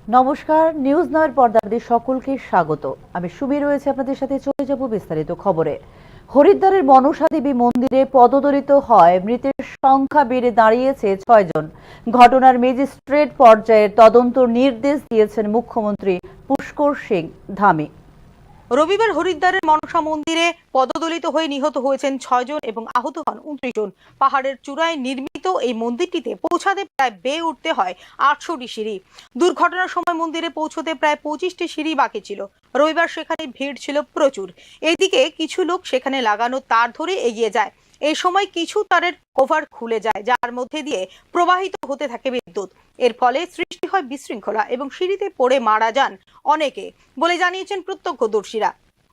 নমস্কার, নিউজ নয়ের পর্দায় সকলকে স্বাগত। আমি সুমি রয়েছে আপনাদের সাথে। চলে যাব বিস্তারিত খবরে। হরিদ্বারের মনসা দেবী মন্দিরে পদদলিত হয় মৃতের সংখ্যা বেড়ে দাঁড়িয়েছে 6 জন। ঘটনার ম্যাজিস্ট্রেট পর্যায়ের তদন্ত নির্দেশ দিয়েছেন মুখ্যমন্ত্রী পুষ্কর সিং ধামি। রবিবার হরিদ্বারের মনসা মন্দিরে পদদলিত হয়ে নিহত হয়েছেন 6 জন এবং আহত হন 29 জন। পাহাড়ের চূড়ায় নির্মিত এই মন্দিরটিতে পৌঁছাতে প্রায় বেয়ে উঠতে হয় 800টি সিঁড়ি। দুর্ঘটনার সময় মন্দিরে পৌঁছতে প্রায় 25টি সিঁড়ি বাকি ছিল। রবিবার সেখানে ভিড় ছিল প্রচুর। এইদিকে কিছু লোক সেখানে লাগানো তার ধরে এগিয়ে যায়। এই সময় কিছু তারের কভার খুলে যায়, যার মধ্যে দিয়ে প্রবাহিত হতে থাকে বিদ্যুৎ। এর ফলে সৃষ্টি হয় বিশৃঙ্খলা এবং সিঁড়িতে পড়ে মারা যান অনেকে বলে জানিয়েছেন প্রত্যক্ষদর্শীরা।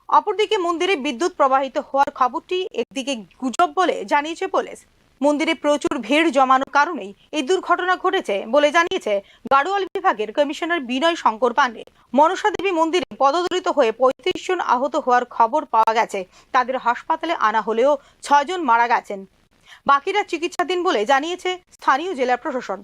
অপরদিকে মন্দিরে বিদ্যুৎ প্রবাহিত হওয়ার খবরটি একদিকে গুজব বলে জানিয়েছে পুলিশ। মন্দিরে প্রচুর ভিড় জমানোর কারণেই এই দুর্ঘটনা ঘটেছে বলে জানিয়েছে গাড়োয়াল বিভাগের কমিশনার বিনয় শঙ্কর পান্ডে। মনসা দেবী মন্দিরে পদদলিত হয়ে 35 জন আহত হওয়ার খবর পাওয়া গেছে। তাদের হাসপাতালে আনা হলেও 6 জন মারা গেছেন, বাকিরা চিকিৎসাধীন বলে জানিয়েছে স্থানীয় জেলা প্রশাসন।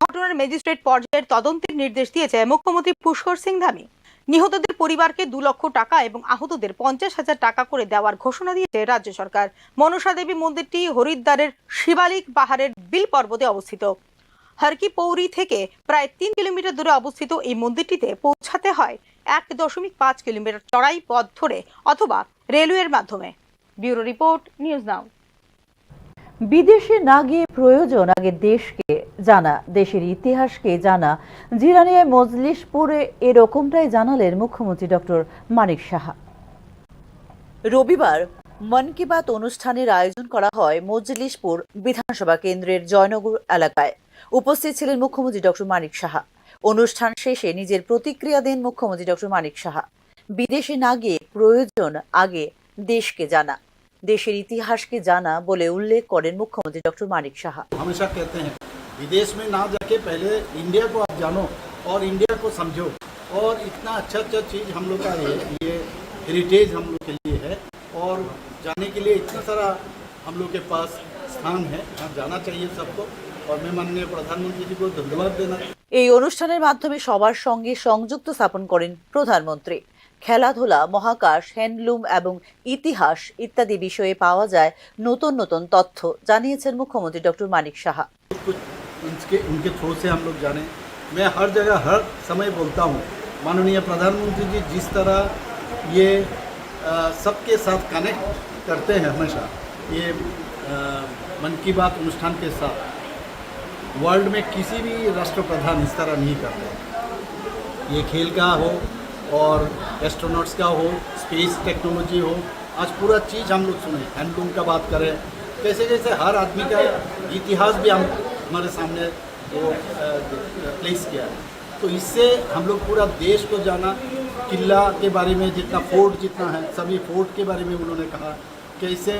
ঘটনার ম্যাজিস্ট্রেট পর্যায়ের তদন্তের নির্দেশ দিয়েছে মুখ্যমন্ত্রী পুষ্কর সিং ধামি। নিহতদের পরিবারকে 2 লক্ষ টাকা এবং আহতদের 50,000 টাকা করে দেওয়ার ঘোষণা দিয়েছে রাজ্য সরকার। মনসা দেবী মন্দিরটি হরিদ্বারের শিবালিক পাহাড়ের বিল পর্বতে অবস্থিত। হরকি পৌরি থেকে প্রায় 3 কিলোমিটার দূরে অবস্থিত এই মন্দিরটিতে পৌঁছাতে হয় 1.5 কিলোমিটার চড়াই পথ ধরে অথবা রেলওয়ের মাধ্যমে। ব্যুরো রিপোর্ট, নিউজ নাও। বিদেশে না গিয়ে প্রয়োজন আগে দেশকে জানা, দেশের ইতিহাসকে জানা। জিরানিয়ায় মজলিশপুরে এরকমটাই জানালেন মুখ্যমন্ত্রী ডক্টর মানিক সাহা। রবিবার মন কি বাত অনুষ্ঠানের আয়োজন করা হয় মজলিশপুর বিধানসভা কেন্দ্রের জয়নগর এলাকায়। উপস্থিত ছিলেন মুখ্যমন্ত্রী ডক্টর মানিক সাহা। অনুষ্ঠান শেষে নিজের প্রতিক্রিয়া দেন মুখ্যমন্ত্রী ডক্টর মানিক সাহা। বিদেশে না গিয়ে প্রয়োজন আগে দেশকে জানা, দেশের ইতিহাসকে জানা বলে উল্লেখ করেন মুখ্যমন্ত্রী ডক্টর मानिक साहा। हमेशा कहते हैं विदेश में ना जाके पहले इंडिया को आप जानो और इंडिया को समझो। और इतना अच्छा अच्छा चीज़ हम लोग का ये हेरिटेज हम लोग के लिए है और जाने के लिए इतना सारा हम लोग के पास स्थान है, यहाँ जाना चाहिए सबको। और मैं माननीय प्रधानमंत्री जी को धन्यवाद देना। এই অনুষ্ঠানের মাধ্যমে সবার সঙ্গে সংযুক্ত স্থাপন করেন প্রধানমন্ত্রী। খেলাধুলা, মহাকাশ, হ্যান্ডলুম এবং ইতিহাস ইত্যাদি বিষয়ে পাওয়া যায় নতুন নতুন তথ্য, জানিয়েছেন মুখ্যমন্ত্রী ডক্টর মানিক সাহা। कुछ उनके थ्रू से हम लोग जाने। मैं हर जगह हर समय बोलता हूँ, माननीय प्रधानमंत्री जी जिस तरह ये सबके साथ कनेक्ट करते हैं हमेशा, ये मन की बात अनुष्ठान के साथ वर्ल्ड में किसी भी राष्ट्रप्रधान इस तरह नहीं करते। ये खेल का हो और एस्ट्रोनॉट्स का हो, स्पेस टेक्नोलॉजी हो, आज पूरा चीज़ हम लोग सुने। हैंडलूम का बात करें, कैसे कैसे हर आदमी का इतिहास भी हम हमारे सामने वो प्लेस किया है। तो इससे हम लोग पूरा देश को जाना। किला के बारे में जितना फोर्ट जितना है, सभी फोर्ट के बारे में उन्होंने कहा, कैसे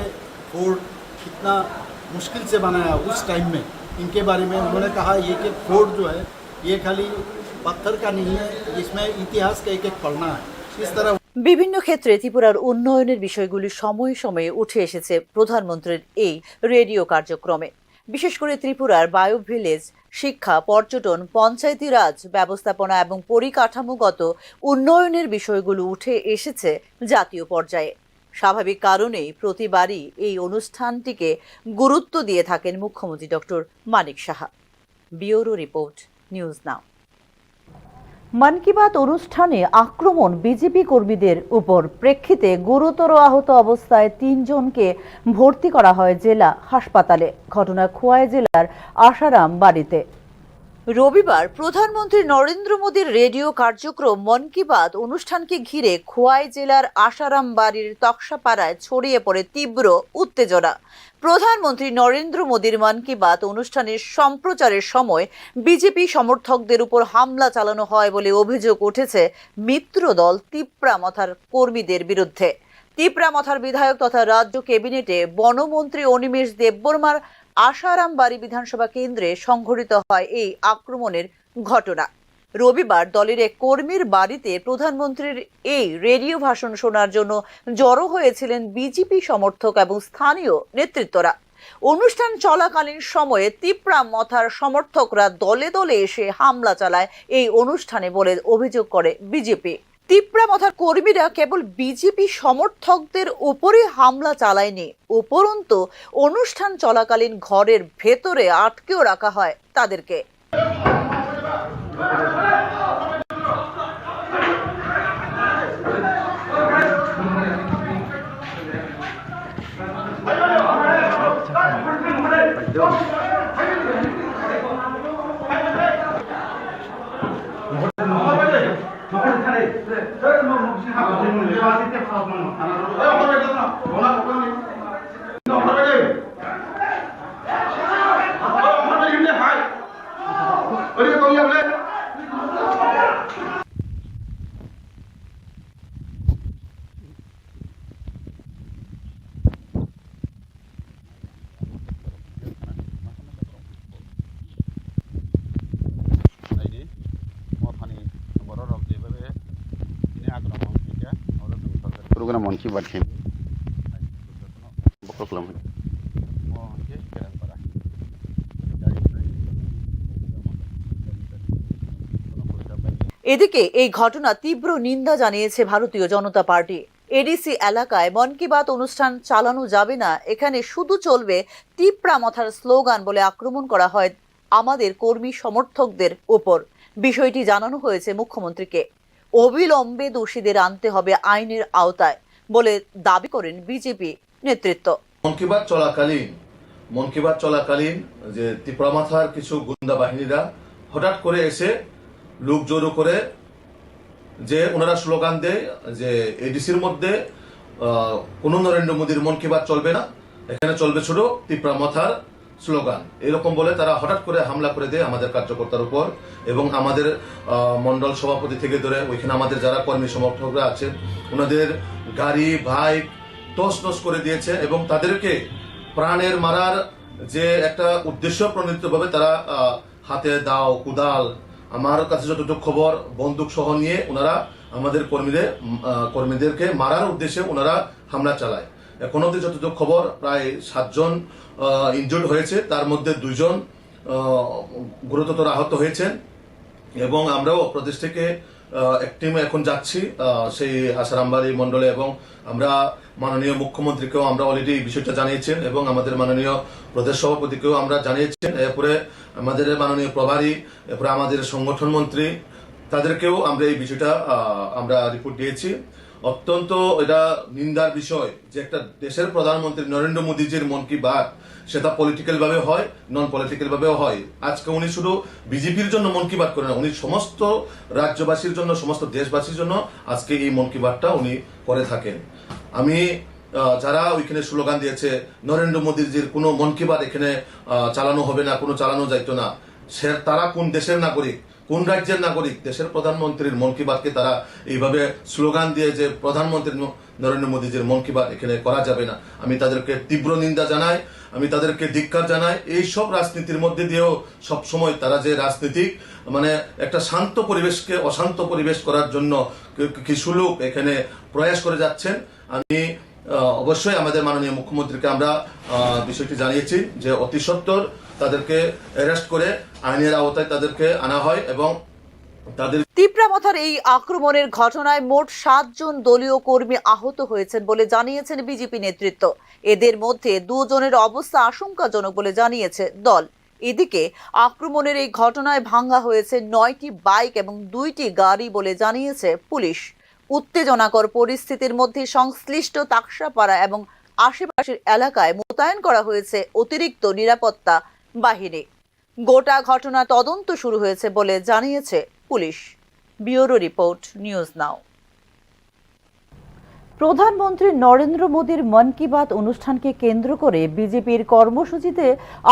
फोर्ट कितना मुश्किल से बनाया उस टाइम में, इनके बारे में उन्होंने कहा। ये कि फोर्ट जो है ये खाली पत्थर का नहीं है, इसमें इतिहास का एक एक पढ़ना है। इस तरह বিভিন্ন ক্ষেত্রে ত্রিপুরার উন্নয়নের বিষয়গুলি সময়ে সময়ে উঠে এসেছে প্রধানমন্ত্রীর এই রেডিও কার্যক্রমে। বিশেষ করে ত্রিপুরার বায়ো ভিলেজ, শিক্ষা, পর্যটন, পঞ্চায়েতি রাজ ব্যবস্থাপনা এবং পরিকাঠামোগত উন্নয়নের বিষয়গুলো উঠে এসেছে জাতীয় পর্যায়ে। স্বাভাবিক কারণেই প্রতিবারই এই অনুষ্ঠানটিকে গুরুত্ব দিয়ে থাকেন মুখ্যমন্ত্রী doctor Manik Saha. Bureau report, news now. Mann Ki Baat অনুষ্ঠানে আক্রমণ বিজেপি কর্মীদের উপর প্রেক্ষিতে গুরুতর আহত অবস্থায় 3 জনকে ভর্তি করা হয় জেলা হাসপাতালে। ঘটনা খোয়াই জেলার আশারাম বাড়িতে। রবিবার প্রধানমন্ত্রী নরেন্দ্র মোদীর রেডিও কার্যক্রম মন কি বাত অনুষ্ঠানকে ঘিরে খোয়াই জেলার আশারাম বাড়ির তক্সাপাড়ায় ছড়িয়ে পড়ে তীব্র উত্তেজনা। প্রধানমন্ত্রী নরেন্দ্র মোদীর মন কি বাত অনুষ্ঠানের সম্প্রচারের সময় বিজেপি সমর্থকদের উপর হামলা চালানো হয় বলে অভিযোগ উঠেছে মিত্রদল তিপ্রামথার কর্মীদের বিরুদ্ধে। তিপ্রামথার বিধায়ক তথা রাজ্য ক্যাবিনেটে বনমন্ত্রী অনিমেষ দেববর্মার আশারাম বাড়ি বিধানসভা কেন্দ্রে সংঘটিত হয় এই আক্রমণের ঘটনা। রবিবার দলের এক কর্মীর বাড়িতে প্রধানমন্ত্রীর এই রেডিও ভাষণ শোনার জন্য জড়ো হয়েছিলেন বিজেপি সমর্থক এবং স্থানীয় নেতৃত্বরা। অনুষ্ঠান চলাকালীন সময়ে তিপ্রা মথার সমর্থকরা দলে দলে এসে হামলা চালায় এই অনুষ্ঠানে বলে অভিযোগ করে বিজেপি। তিপ্রা মথার কর্মীরা কেবল বিজেপি সমর্থকদের উপরই হামলা চালায়নি, উপরন্তু অনুষ্ঠান চলাকালীন ঘরের ভেতরে আটকেও রাখা হয় তাদেরকে। program Mon Ki Baat kami berprogram. এদিকে এই ঘটনা তীব্র নিন্দা জানিয়েছে ভারতীয় জনতা পার্টি। এডিসি এলাকায় মন কি বাত অনুষ্ঠান চালানো যাবে না, এখানে শুধু চলবে তিপ্রা মথার স্লোগান বলে আক্রমণ করা হয় আমাদের কর্মী সমর্থকদের উপর। বিষয়টি জানানো হয়েছে মুখ্যমন্ত্রীকে। অবিলম্বে দোষীদের আনতে হবে আইনের আওতায় বলে দাবি করেন বিজেপি নেতৃত্ব। মন কি বাত চলাকালীন যে তিপ্রা মাথার কিছু গুন্ডা বাহিনীরা হঠাৎ করে এসে লোক জড়ো করে যে ওনারা স্লোগান দেয় যে এডিসির মধ্যে কোনো নরেন্দ্র মোদীর মন কি বাত চলবে না, এখানে চলবে শুধু তিপ্রা মাথার স্লোগান, এরকম বলে তারা হঠাৎ করে হামলা করে দেয় আমাদের কার্যকর্তার উপর এবং আমাদের মন্ডল সভাপতি থেকে ধরে ওইখানে আমাদের যারা কর্মী সমর্থকরা আছেন ওনাদের গাড়ি বাইক তছনছ করে দিয়েছে এবং তাদেরকে প্রাণের মারার যে একটা উদ্দেশ্য প্রণীতভাবে তারা হাতে দাও কুদাল আমার কাছে যতটুকু খবর বন্দুক সহ নিয়ে ওনারা আমাদের কর্মীদেরকে মারার উদ্দেশ্যে ওনারা হামলা চালায়। এখন অবধি যতটুকু খবর প্রায় 7 জন ইনজুর্ড হয়েছে, তার মধ্যে 2 জন গুরুতর আহত হয়েছেন এবং আমরাও প্রদেশ থেকে এক টিম এখন যাচ্ছি সেই আসারামবাড়ি মন্ডলে এবং আমরা মাননীয় মুখ্যমন্ত্রীকেও আমরা অলরেডি বিষয়টা জানিয়েছেন এবং আমাদের মাননীয় প্রদেশ সভাপতিকেও আমরা জানিয়েছেন, এরপরে আমাদের মাননীয় প্রভারী, এরপরে আমাদের সংগঠন মন্ত্রী তাদেরকেও আমরা এই বিষয়টা আমরা রিপোর্ট দিয়েছি। অত্যন্ত এটা নিন্দার বিষয় যে একটা দেশের প্রধানমন্ত্রী নরেন্দ্র মোদীজির মন কি বাত সেটা পলিটিক্যাল ভাবে হয়, নন পলিটিক্যাল ভাবেও হয়। আজকে উনি শুধু বিজেপির জন্য মন কি বাত করেন না, উনি সমস্ত রাজ্যবাসীর জন্য সমস্ত দেশবাসীর জন্য আজকে এই মন কি বাতটা উনি করে থাকেন। আমি যারা ওইখানে স্লোগান দিয়েছে নরেন্দ্র মোদীজির কোনো মন কি বাত এখানে চালানো হবে না, কোনো চালানো যাইতো না, তারা কোন দেশের নাগরিক, কোন রাজ্যের নাগরিক? দেশের প্রধানমন্ত্রীর মন কি বাতকে তারা এইভাবে স্লোগান দিয়ে যে প্রধানমন্ত্রী নরেন্দ্র মোদীজির মন কি বাত এখানে করা যাবে না, আমি তাদেরকে তীব্র নিন্দা জানাই, আমি তাদেরকে ধিক্কার জানাই। এইসব রাজনীতির মধ্যে দিয়েও সবসময় তারা যে রাজনীতিক মানে একটা শান্ত পরিবেশকে অশান্ত পরিবেশ করার জন্য কিছু লোক এখানে প্রয়াস করে যাচ্ছেন। আমি অবশ্যই আমাদের মাননীয় মুখ্যমন্ত্রীকে আমরা বিষয়টি জানিয়েছি যে অতি সত্বর তাদেরকে অ্যারেস্ট করে আইনের আওতায় তাদেরকে আনা হয় এবং তাদের তিপ্রা মথার এই আক্রমণের ঘটনায় মোট 7 জন দলীয় কর্মী আহত হয়েছেন বলে জানিয়েছেন বিজেপি নেতৃত্ব। এদের মধ্যে 2 জনের অবস্থা আশঙ্কাজনক বলে জানিয়েছে দল। এদিকে আক্রমণের এই ঘটনায় ভাঙা হয়েছে 9টি বাইক এবং 2টি গাড়ি বলে জানিয়েছে পুলিশ। উত্তেজনাকর পরিস্থিতির মধ্যে সংশ্লিষ্ট তাকসাপাড়া এবং আশেপাশের এলাকায় মোতায়েন করা হয়েছে অতিরিক্ত নিরাপত্তা বাহিনী। গোটা ঘটনা তদন্ত শুরু হয়েছে বলে জানিয়েছে পুলিশ। ব্যুরো রিপোর্ট, নিউজ নাও। প্রধানমন্ত্রী নরেন্দ্র মোদীর মন কি বাত অনুষ্ঠানকে কেন্দ্র করে বিজেপির কর্মসূচিতে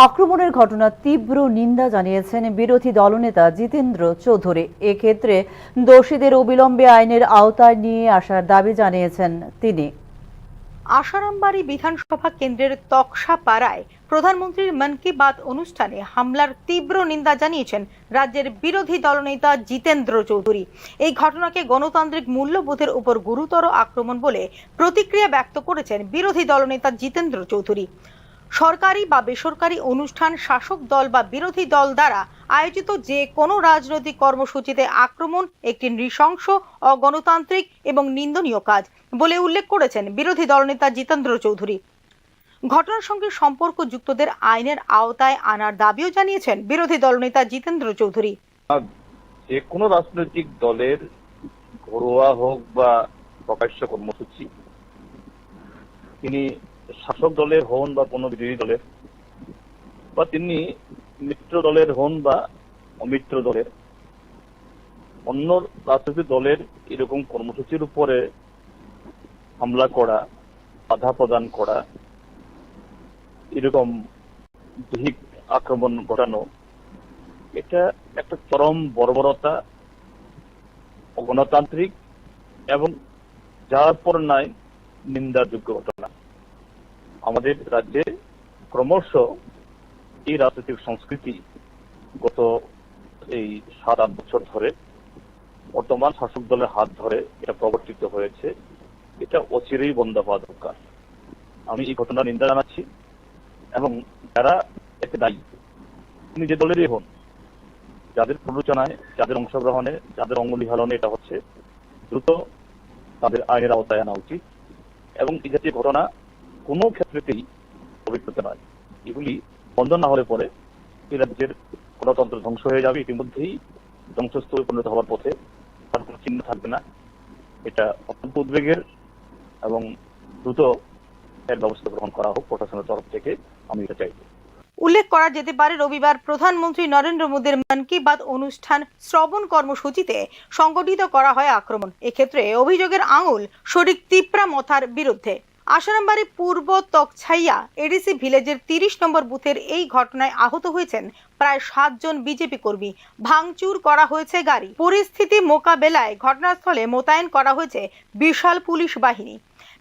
আক্রমণের ঘটনা তীব্র নিন্দা জানিয়েছেন বিরোধী দলনেতা জিতেন্দ্র চৌধুরী। এক্ষেত্রে দোষীদের অবিলম্বে আইনের আওতায় নিয়ে আসার দাবি জানিয়েছেন তিনি। আসারামবাড়ি বিধানসভা কেন্দ্রের তকসাপাড়ায় প্রধানমন্ত্রীর মন কি বাত অনুষ্ঠানে হামলার তীব্র নিন্দা জানিয়েছেন রাজ্যের বিরোধী দলনেতা জিতেন্দ্র চৌধুরী। এই ঘটনাকে গণতান্ত্রিক মূল্যবোধের উপর গুরুতর আক্রমণ বলে প্রতিক্রিয়া ব্যক্ত করেছেন বিরোধী দলনেতা জিতেন্দ্র চৌধুরী। সরকারি বা বেসরকারি অনুষ্ঠান, শাসক দল বা বিরোধী দল দ্বারা আয়োজিত যে কোনো রাজনৈতিক কর্মসূচিতে আক্রমণ একটি নৃশংস, অগণতান্ত্রিক এবং নিন্দনীয় কাজ বলে উল্লেখ করেছেন বিরোধী দলনেতা জিতেন্দ্র চৌধুরী। ঘটনার সঙ্গে সম্পর্কযুক্তদের আইনের আওতায় আনার দাবিও জানিয়েছেন বিরোধী দলনেতা জিতেন্দ্র চৌধুরী। যে কোনো রাজনৈতিক দলের ঘরোয়া হোক বা প্রকাশ্য কর্মসূচি, তিনি শাসক দলের হন বা কোনো বিরোধী দলের, বা তিনি মিত্র দলের হন বা অমিত্র দলের, অন্য রাজনৈতিক দলের এরকম কর্মসূচির উপরে হামলা করা, বাধা প্রদান করা, এরকম দৈহিক আক্রমণ ঘটানো, এটা একটা চরম বর্বরতা, অগণতান্ত্রিক এবং যার পর নাই নিন্দাযোগ্য ঘটনা। আমাদের রাজ্যে ক্রমশ এই রাজনৈতিক সংস্কৃতি গত এই 7-8 বছর ধরে বর্তমান শাসক দলের হাত ধরে এটা প্রবর্তিত হয়েছে। এটা অচিরেই বন্ধ হওয়া দরকার। আমি এই ঘটনার নিন্দা জানাচ্ছি এবং যারা এতে দায়ী, তিনি যে দলেরই হন, যাদের প্ররোচনায়, যাদের অংশগ্রহণে, যাদের অঙ্গুলি হালনে এটা হচ্ছে, দ্রুত তাদের আইনের আওতায় আনা উচিত এবং এই জাতীয় ঘটনা কোনো ক্ষেত্রেতেই পবিত্রতা নয়। এগুলি বন্ধ না হলে পরে এই রাজ্যের গণতন্ত্র ধ্বংস হয়ে যাবে, ইতিমধ্যেই ধ্বংসস্তূপে পরিণত হওয়ার পথে, তার কোনো চিহ্ন থাকবে না। এটা অত্যন্ত উদ্বেগের এবং দ্রুত এর ব্যবস্থা গ্রহণ করা হোক প্রশাসনের তরফ থেকে, আমি এটা চাইব। উল্লেখ করা যেতে পারে, রবিবার প্রধানমন্ত্রী নরেন্দ্র মোদীর মন কি বাত অনুষ্ঠান শ্রবণ কর্মসূচিতে সংগঠিত করা হয় আক্রমণ। এক্ষেত্রে অভিযোগের আঙুল শরিক তিপ্রা মথার বিরুদ্ধে। আসারামবাড়ি পূর্ব তকছাইয়া এডিসি ভিলেজের 30 নম্বর বুথের এই ঘটনায় আহত হয়েছেন প্রায় 7 জন বিজেপি কর্মী। ভাঙচুর করা হয়েছে গাড়ি। পরিস্থিতি মোকাবেলায় ঘটনাস্থলে মোতায়েন করা হয়েছে বিশাল পুলিশ বাহিনী।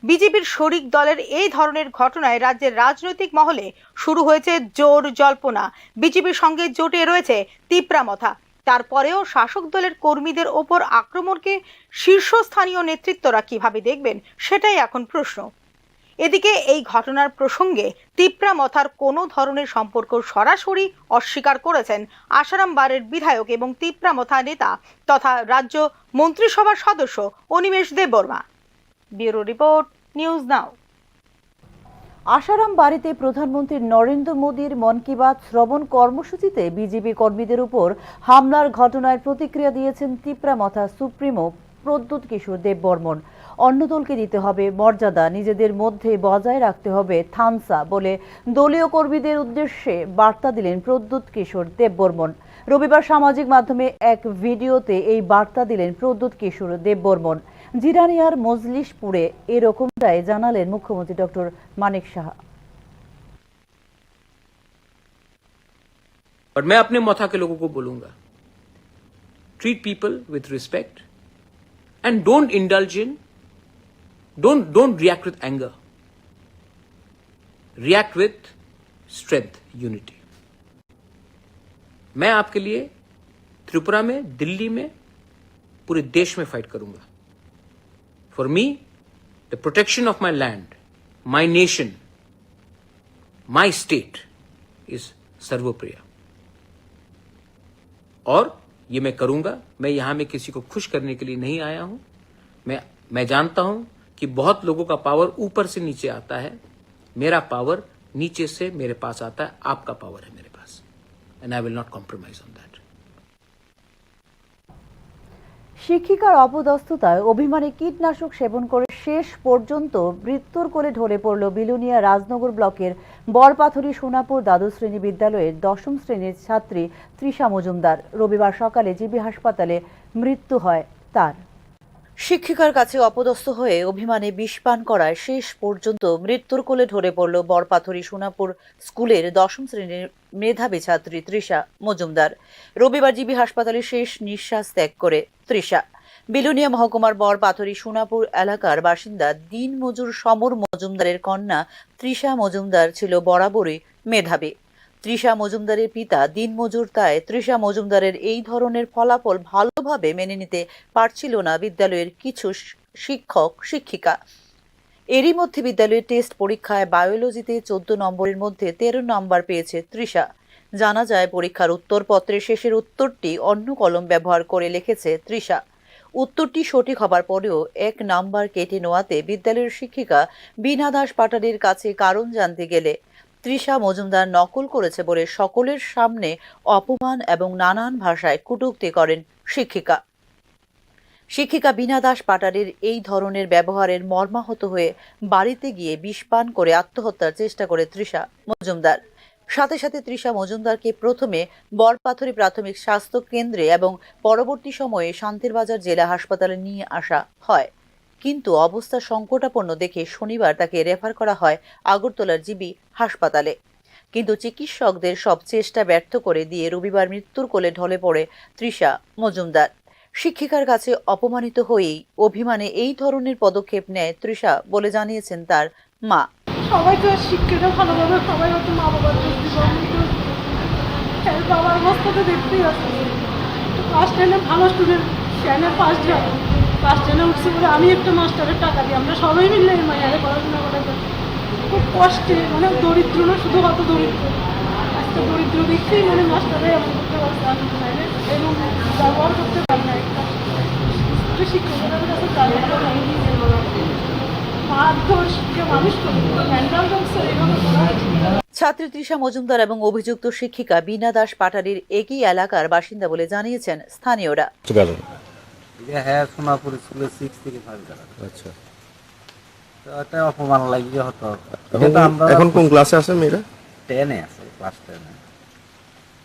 বিজেপির শরিক দলের এই ধরনের ঘটনায় রাজ্যের রাজনৈতিক মহলে শুরু হয়েছে জোর জল্পনা। বিজেপির সঙ্গে জোটে রয়েছে তিপ্রা মথা। তারপরেও শাসক দলের কর্মীদের ওপর আক্রমণকে শীর্ষস্থানীয় নেতৃত্বরা কিভাবে দেখবেন, সেটাই এখন প্রশ্ন। এদিকে এই ঘটনার প্রসঙ্গে তিপ্রা মথার কোনো ধরনের সম্পর্ক সরাসরি অস্বীকার করেছেন আসারামবাড়ির বিধায়ক এবং তিপ্রা মথা নেতা তথা রাজ্য মন্ত্রিসভার সদস্য Animesh Debbarma. Bureau report, news now. আসারামবাড়িতে প্রধানমন্ত্রী নরেন্দ্র মোদীর মন কি বাত শ্রবণ কর্মসূচিতে বিজেপি কর্মীদের উপর হামলার ঘটনায় প্রতিক্রিয়া দিয়েছেন তিপ্রা মথা সুপ্রিমো প্রদ্যুৎ কিশোর দেববর্মন। অন্য দলকে দিতে হবে মর্যাদা, নিজেদের মধ্যে বজায় রাখতে হবে থামসা বলে দলীয় কর্মীদের উদ্দেশ্যে বার্তা দিলেন প্রদ্যুৎ কিশোর দেববর্মন। রবিবার সামাজিক মাধ্যমে এক ভিডিওতে এই বার্তা দিলেন প্রদ্যুৎ কিশোর দেববর্মন। জিরানিয়ার মজলিশপুরে এরকমটাই জানালেন মুখ্যমন্ত্রী ডক্টর মানিক সাহা। और मैं अपने मथा के लोगों को बोलूंगा, treat people with respect and don't indulge in, don't react with anger, react with strength, unity. मैं आपके लिए त्रिपुरा में, दिल्ली में, पूरे देश में फाइट करूंगा। For me, the protection of my land, my nation, my state is सर्वोप्रिय। और ये मैं करूंगा। मैं यहां में किसी को खुश करने के लिए नहीं आया हूं। मैं जानता हूं कि बहुत लोगों का पावर ऊपर से नीचे आता है, मेरा पावर नीचे से मेरे पास आता है, आपका पावर है मेरे पास, and I will not compromise on that। শিক্ষিকার অপদস্থতায় অভিমানে কীটনাশক সেবন করে শেষ পর্যন্ত মৃত্যুর কোলে ঢলে পড়ল বিলুনিয়া রাজনগর ব্লকের বরপাথরি সোনাপুর দ্বাদশ শ্রেণী বিদ্যালয়ের 10ম শ্রেণীর ছাত্রী তৃষা মজুমদার। রবিবার সকালে জিবি হাসপাতালে মৃত্যু হয় তার। শিক্ষিকার কাছে অপদস্থ হয়ে অভিমানে বিষ পান করায় শেষ পর্যন্ত মৃত্যুর কোলে ঢলে পড়ল বরপাথরি সোনাপুর স্কুলের 10ম শ্রেণীর মেধাবী ছাত্রী তৃষা মজুমদার। রবিবার জিবি হাসপাতালে শেষ নিঃশ্বাস ত্যাগ করে তৃষা। বিলুনিয়া মহকুমার বরপাথরি সোনাপুর এলাকার বাসিন্দা দিনমজুর সমর মজুমদারের কন্যা তৃষা মজুমদার ছিল বরাবরই মেধাবী। তৃষা মজুমদারের পিতা দিনমজুর, তাই তৃষা মজুমদারের এই ধরনের ফলাফল ভালোভাবে মেনে নিতে পারছিল না বিদ্যালয়ের কিছু শিক্ষক শিক্ষিকা। এরই মধ্যে বিদ্যালয়ের টেস্ট পরীক্ষায় বায়োলজিতে 14 নম্বরের মধ্যে 13 নম্বর পেয়েছে তৃষা। জানা যায় পরীক্ষার উত্তরপত্রের শেষের উত্তরটি অন্য কলম ব্যবহার করে লিখেছে তৃষা। উত্তরটি সঠিক হবার পরেও 1 নাম্বার কেটে নেওয়াতে বিদ্যালয়ের শিক্ষিকা বীণা দাস পাটারির কাছে কারণ জানতে গেলে তৃষা মজুমদার নকল করেছে বলে সকলের সামনে অপমান এবং নানান ভাষায় কটূক্তি করেন শিক্ষিকা। শিক্ষিকা বীণা দাস পাটারির এই ধরনের ব্যবহারের মর্মাহত হয়ে বাড়িতে গিয়ে বিষ পান করে আত্মহত্যার চেষ্টা করে তৃষা মজুমদার। সাথে সাথে তৃষা মজুমদারকে প্রথমে বরপাথরি প্রাথমিক স্বাস্থ্য কেন্দ্রে এবং পরবর্তী সময়ে শান্তিরবাজার জেলা হাসপাতালে নিয়ে আসা হয়, কিন্তু অবস্থা সংকটাপন্ন দেখে শনিবার তাকে রেফার করা হয় আগরতলার জিবি হাসপাতালে। কিন্তু চিকিৎসকদের সব চেষ্টা ব্যর্থ করে দিয়ে রবিবার মৃত্যুর কোলে ঢলে পড়ে তৃষা মজুমদার। শিক্ষিকার কাছে অপমানিত হয়েই অভিমানে এই ধরনের পদক্ষেপ নেয় তৃষা বলে জানিয়েছেন তার মা। সবাই তো শিক্ষাটা ভালোভাবে সবাই হয়তো মা বাবার বাবার অবস্থা তো দেখতেই আছে। ক্লাস 10-এ ভালো স্টুডেন্ট, 10-এ ফার্স্ট হয়, ক্লাস 10-এ উঠছে বলে আমি একটা মাস্টারের টাকা দিই, আমরা সবাই মিলে মায়ের পড়াশোনা করাতে খুব কষ্টে, মানে দরিদ্র না শুধু কত দরিদ্র, আজকে দরিদ্র দেখতেই মানে মাস্টারে এমন করতে পারছে, আমি চাইলে এবং ব্যবহার করতে পারি না। একটা শিক্ষকের কাছে ছাত্রী তৃষা মজুমদার এবং অভিযুক্ত শিক্ষিকা বীণা দাস পাটারির একই এলাকার বাসিন্দা বলে জানিয়েছেন স্থানীয়রা। হ্যাঁ, সোনাপুর স্কুলে 6 থেকে 5 যারা। আচ্ছা, তো এটা অপমান লাগিয়ে হতো। এখন কোন ক্লাসে আছে মেয়েরা? 10-এ আছে, ক্লাস 10-এ।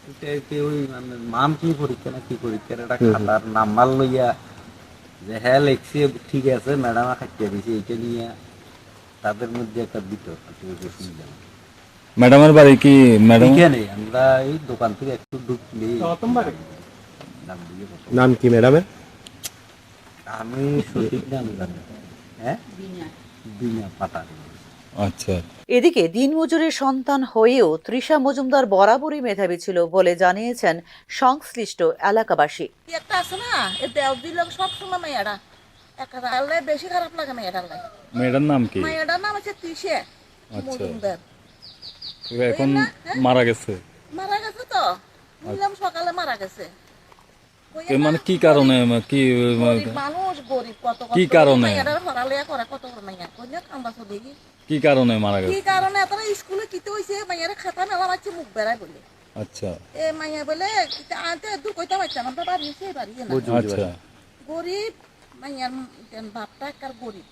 এটা কি ওই মানে মান কি পরীক্ষা না কি পরীক্ষা, এটা খাতার নাম্বার লইয়া যে হ্যাঁ লিখছি ঠিক আছে ম্যাডাম খাইতে দিয়েছি, এটা নিয়ে তাদের মধ্যে একটা বিতর্ক শুনলাম। ম্যাডামের বাড়ি কি? ম্যাডাম নেই, আমরা এই দোকান থেকে একটু ঢুকলি। নাম কি ম্যাডামের? আমি সঠিক নাম জানি। হ্যাঁ, বীণা পাটারি। আচ্ছা। এদিকে দিনমজুরের সন্তান হয়েও তৃষা মজুমদার বরাবরই মেধাবী ছিল বলে জানিয়েছেন সংশ্লিষ্ট এলাকাবাসী। একটা আছে না, এ দেও দিল সব সময় মেয়েরা একা আলে বেশি খারাপ লাগে মেয়েটার লাগে। মেয়েটার নাম কি? মেয়েটার নাম আছে তৃষা মজুমদার। এখন মারা গেছে? মারা গেছে তো, বললাম সকালে মারা গেছে। মানে কি কারণে? কি মানুষ গরিব, কত কি কারণে? মেয়েটার হরালিয়া করে কত মাইয়া কইনা কান্দা চলে গি। কি কারণে মারা গেছে? কি কারণে? তারা স্কুলে কিতে হইছে মাইয়ারে খাতা মেলা মারছে মুখ বেড়ায় বলে। আচ্ছা। এ মাইয়া বলে আনতে দূর কইতা মারছে না, বাবা নিছে বাড়ি না। আচ্ছা। গরিব মাইয়ার বাপটা একার গরিব,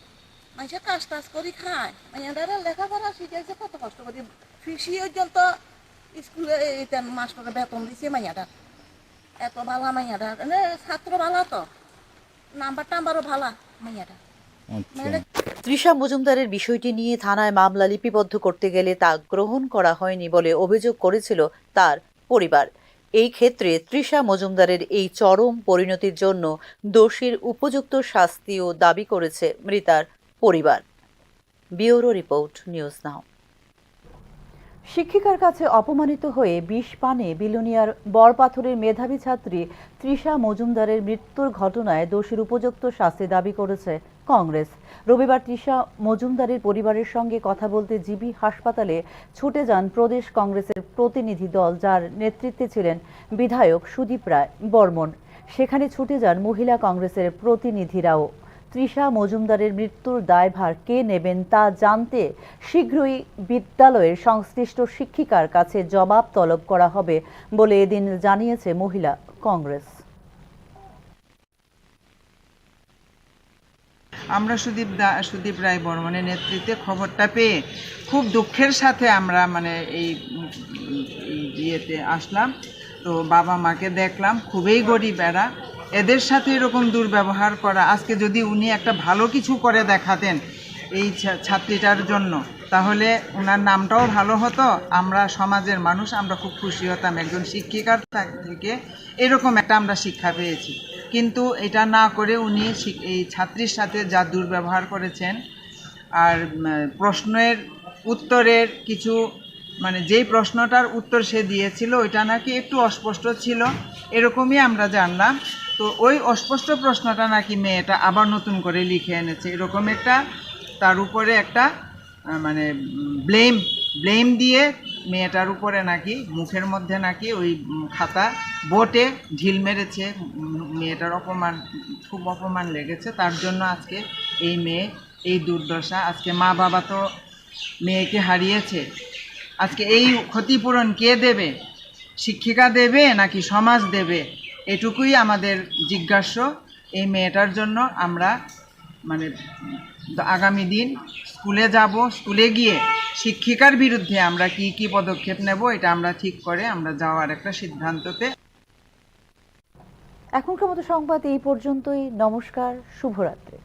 মানুষের কাজ টাজ করে খায়। মাইয়ারা লেখাপড়া শিখাইছে কত কষ্ট করে, ফিসি পর্যন্ত স্কুলে মাস্টারের বেতন দিছে মাইয়াটা। এত ভালা মাইয়াটা, ছাত্র ভালা তো, নাম্বার টাম্বারও ভালা মাইয়াটা। তৃষা মজুমদারের বিষয়টি নিয়ে থানায় মামলা লিপিবদ্ধ করতে গেলে তা গ্রহণ করা হয়নি বলে অভিযোগ করেছিল তার পরিবার। এই ক্ষেত্রে তৃষা মজুমদারের এই চরম পরিণতির জন্য দোষীর উপযুক্ত শাস্তিও দাবি করেছে মৃতার পরিবার। ব্যুরো রিপোর্ট, নিউজ নাও। শিক্ষিকার কাছে অপমানিত হয়ে বিষ পানে বিলোনিয়ার বরপাথরের মেধাবী ছাত্রী তৃষা মজুমদারের মৃত্যুর ঘটনায় দোষীর উপযুক্ত শাস্তি দাবি করেছে কংগ্রেস। রবিবার তৃষা মজুমদারের পরিবারের সঙ্গে কথা বলতে জিবি হাসপাতালে ছুটে যান প্রদেশ কংগ্রেসের প্রতিনিধি দল, যার নেতৃত্বে ছিলেন বিধায়ক সুদীপ রায় বর্মন। সেখানে ছুটে যান মহিলা কংগ্রেসের প্রতিনিধিরাও। তৃষা মজুমদারের মৃত্যুর দায়ভার কে নেবেন তা জানতে শীঘ্রই বিদ্যালয়ের সংশ্লিষ্ট শিক্ষিকার কাছে জবাব তলব করা হবে বলে এদিন জানিয়েছে মহিলা কংগ্রেস। আমরা সুদীপ রায় বর্মনের নেতৃত্বে খবরটা পেয়ে খুব দুঃখের সাথে আমরা এই ইয়েতে আসলাম। তো বাবা মাকে দেখলাম, খুবই গরিব এরা, এদের সাথে এরকম দুর্ব্যবহার করা। আজকে যদি উনি একটা ভালো কিছু করে দেখাতেন এই ছাত্রীটার জন্য, তাহলে ওনার নামটাও ভালো হতো, আমরা সমাজের মানুষ আমরা খুব খুশি হতাম। একজন শিক্ষিকার থেকে এরকম একটা আমরা শিক্ষা পেয়েছি, কিন্তু এটা না করে উনি এই ছাত্রীর সাথে যা দুর্ব্যবহার করেছেন। আর প্রশ্নের উত্তরের কিছু যেই প্রশ্নটার উত্তর সে দিয়েছিল ওইটা নাকি একটু অস্পষ্ট ছিল, এরকমই আমরা জানলাম। তো ওই অস্পষ্ট প্রশ্নটা নাকি মেয়েটা আবার নতুন করে লিখে এনেছে, এরকম একটা তার উপরে একটা মানে ব্লেম দিয়ে মেয়েটার উপরে নাকি মুখের মধ্যে নাকি ওই খাতা বোটে ঢিল মেরেছে। মেয়েটার খুব অপমান লেগেছে, তার জন্য আজকে এই মেয়ে এই দুর্দশা। আজকে মা বাবা তো মেয়েকে হারিয়েছে, আজকে এই ক্ষতিপূরণ কে দেবে? শিক্ষিকা দেবে নাকি সমাজ দেবে? এটুকুই আমাদের জিজ্ঞাস্য। এই মেয়েটার জন্য আমরা মানে আগামী দিন স্কুলে যাব, স্কুলে গিয়ে শিক্ষিকার বিরুদ্ধে আমরা কি পদক্ষেপ নেব এটা আমরা ঠিক করে আমরা যাওয়ার একটা সিদ্ধান্ততে। এখনকার মতো সংবাদ এই পর্যন্তই। নমস্কার, শুভরাত্রি।